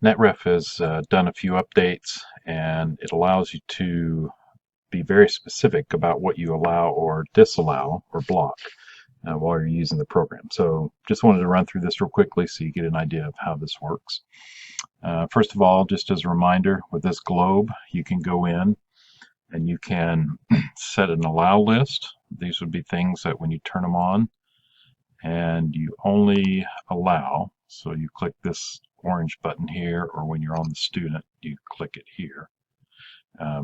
NetRef has done a few updates, and it allows you to be very specific about what you allow or disallow or block while you're using the program. So just wanted to run through this real quickly so you get an idea of how this works. First of all, just as a reminder, with this globe, you can go in and you can set an allow list. These would be things that when you turn them on, and you only allow, so you click this orange button here, or when you're on the student, you click it here.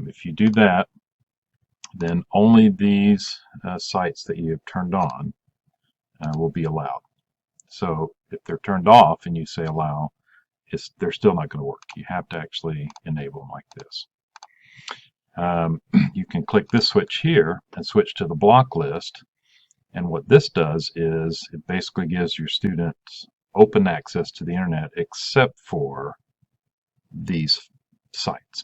If you do that, then only these sites that you have turned on will be allowed. So if they're turned off and you say allow, they're still not going to work. You have to actually enable them like this. You can click this switch here and switch to the block list, and what this does is it basically gives your students open access to the internet except for these sites.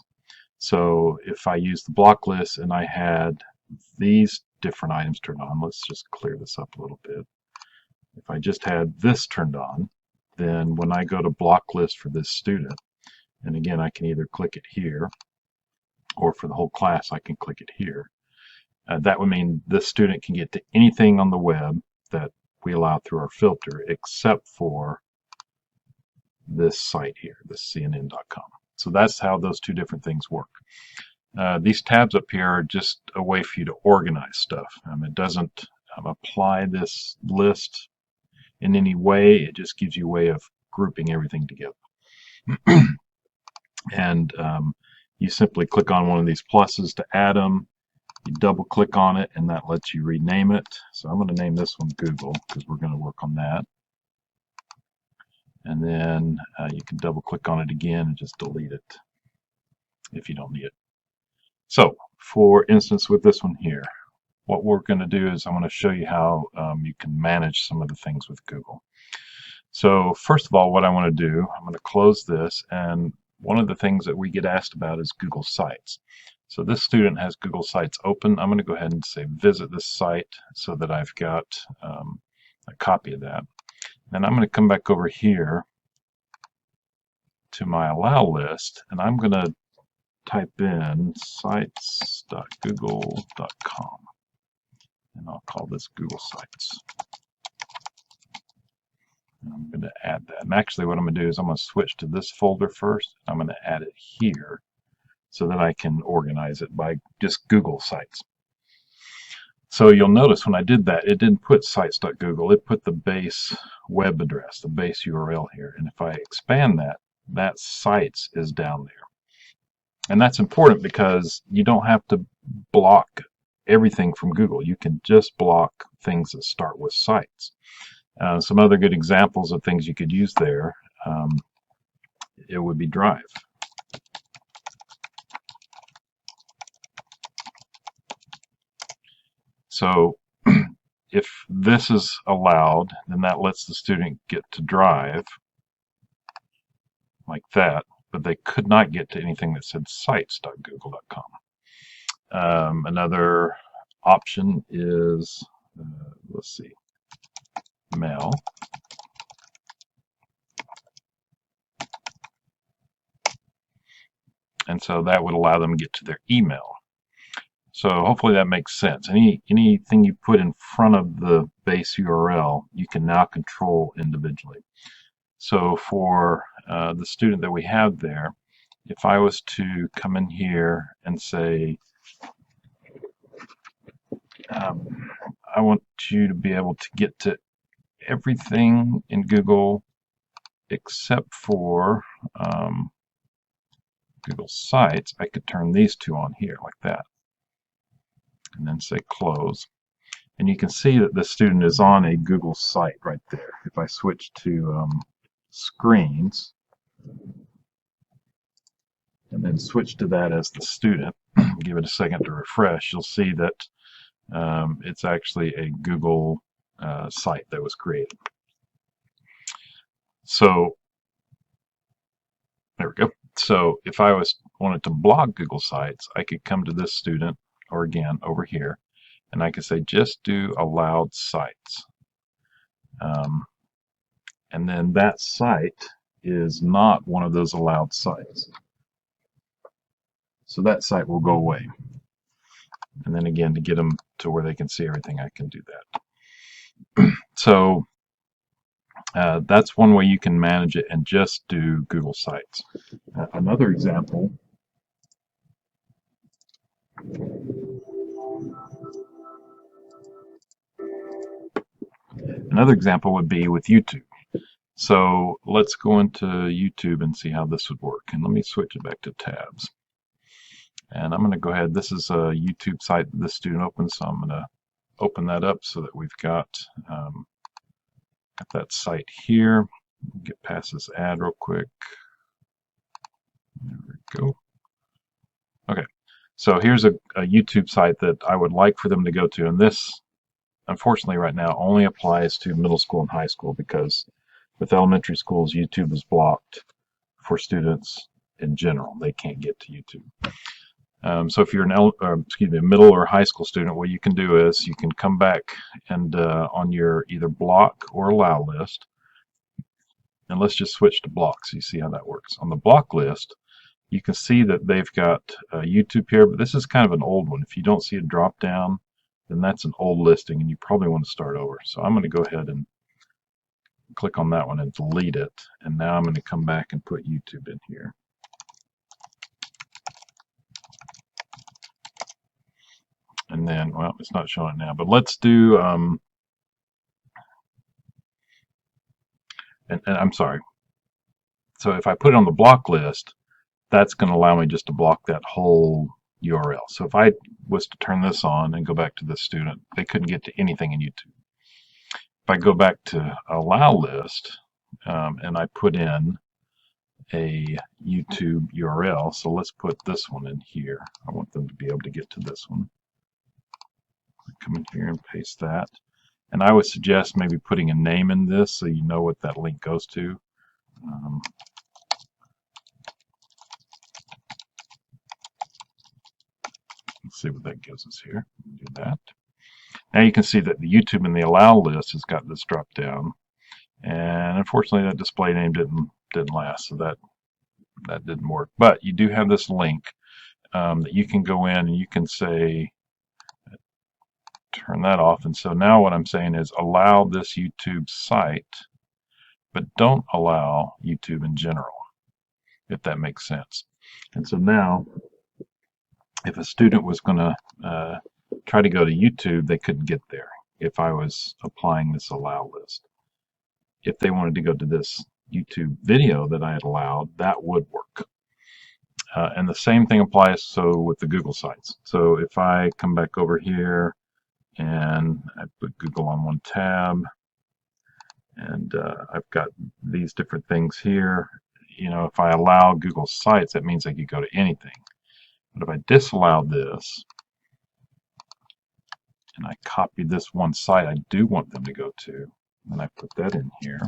So if I use the block list and I had these different items turned on, let's just clear this up a little bit. If I just had this turned on, then when I go to block list for this student, and again I can either click it here, or for the whole class I can click it here. That would mean this student can get to anything on the web that we allow through our filter except for this site here, this CNN.com. So that's how those two different things work. These tabs up here are just a way for you to organize stuff. It doesn't apply this list in any way. It just gives you a way of grouping everything together. And you simply click on one of these pluses to add them. You double click on it and that lets you rename it. So I'm going to name this one Google because we're going to work on that. And then you can double click on it again and just delete it if you don't need it. So for instance with this one here, what we're going to do is I'm going to show you how you can manage some of the things with Google. So first of all, what I want to do, I'm going to close this, and one of the things that we get asked about is Google Sites. So this student has Google Sites open. I'm going to go ahead and say visit this site so that I've got a copy of that. Then I'm going to come back over here to my allow list, and I'm going to type in sites.google.com, and I'll call this Google Sites. And I'm going to add that. And actually what I'm going to do is I'm going to switch to this folder first. I'm going to add it here, so that I can organize it by just Google Sites. So you'll notice when I did that, it didn't put sites.google, it put the base web address, the base URL here. And if I expand that, that sites is down there. And that's important because you don't have to block everything from Google. You can just block things that start with sites. Some other good examples of things you could use there, it would be Drive. So if this is allowed, then that lets the student get to Drive like that, but they could not get to anything that said sites.google.com. Another option is, let's see, Mail. And so that would allow them to get to their email. So hopefully that makes sense. Anything you put in front of the base URL, you can now control individually. So for the student that we have there, if I was to come in here and say, I want you to be able to get to everything in Google except for Google Sites, I could turn these two on here like that. And then say close, and you can see that the student is on a Google site right there. If I switch to screens and then switch to that as the student, give it a second to refresh, you'll see that it's actually a Google site that was created. So there we go. So if I wanted to block Google Sites, I could come to this student, or again over here, and I could say just do allowed sites, and then that site is not one of those allowed sites. So that site will go away. And then again, to get them to where they can see everything, I can do that. So that's one way you can manage it and just do Google Sites. Another example would be with YouTube. So let's go into YouTube and see how this would work. And let me switch it back to tabs. And I'm going to go ahead. This is a YouTube site that this student opened, so I'm going to open that up so that we've got that site here. Get past this ad real quick. There we go. Okay, so here's a YouTube site that I would like for them to go to, and this, unfortunately, right now only applies to middle school and high school, because with elementary schools, YouTube is blocked for students in general. They can't get to YouTube. So if you're a middle or high school student, what you can do is you can come back and on your either block or allow list, and let's just switch to block so you see how that works. On the block list, you can see that they've got YouTube here, but this is kind of an old one. If you don't see a drop down, then that's an old listing, and you probably want to start over. So I'm going to go ahead and click on that one and delete it, and now I'm going to come back and put YouTube in here. And then, well, it's not showing it now, but let's do, and I'm sorry. So if I put it on the block list, that's going to allow me just to block that whole URL. So if I was to turn this on and go back to this student, they couldn't get to anything in YouTube. If I go back to allow list and I put in a YouTube URL, so let's put this one in here. I want them to be able to get to this one. Come in here and paste that. And I would suggest maybe putting a name in this so you know what that link goes to. Let's see what that gives us here. Do that. Now you can see that the YouTube in the allow list has got this drop down, and unfortunately that display name didn't last, so that didn't work. But you do have this link that you can go in and you can say turn that off. And so now what I'm saying is allow this YouTube site, but don't allow YouTube in general, if that makes sense. And so now if a student was going to try to go to YouTube, they couldn't get there if I was applying this allow list. If they wanted to go to this YouTube video that I had allowed, that would work. And the same thing applies so with the Google sites. So if I come back over here and I put Google on one tab, and I've got these different things here. You know, if I allow Google sites, that means I could go to anything. But if I disallow this, and I copy this one site I do want them to go to, and I put that in here,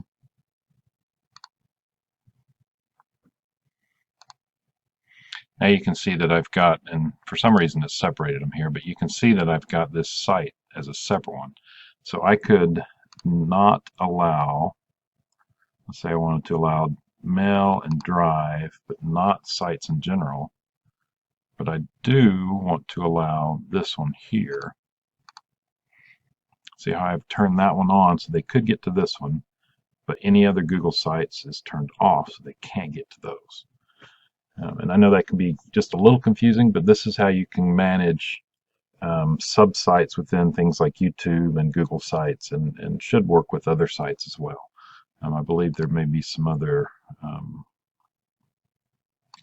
now you can see that I've got, and for some reason it's separated them here, but you can see that I've got this site as a separate one. So I could not allow, let's say I wanted to allow mail and drive, but not sites in general. But I do want to allow this one here. See how I've turned that one on so they could get to this one, but any other Google sites is turned off so they can't get to those. And I know that can be just a little confusing, but this is how you can manage sub-sites within things like YouTube and Google sites, and should work with other sites as well. I believe there may be some other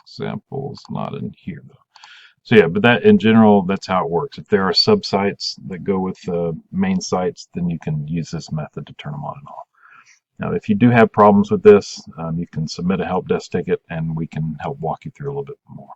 examples, not in here though. So yeah, but that in general, that's how it works. If there are sub-sites that go with main sites, then you can use this method to turn them on and off. Now, if you do have problems with this, you can submit a help desk ticket and we can help walk you through a little bit more.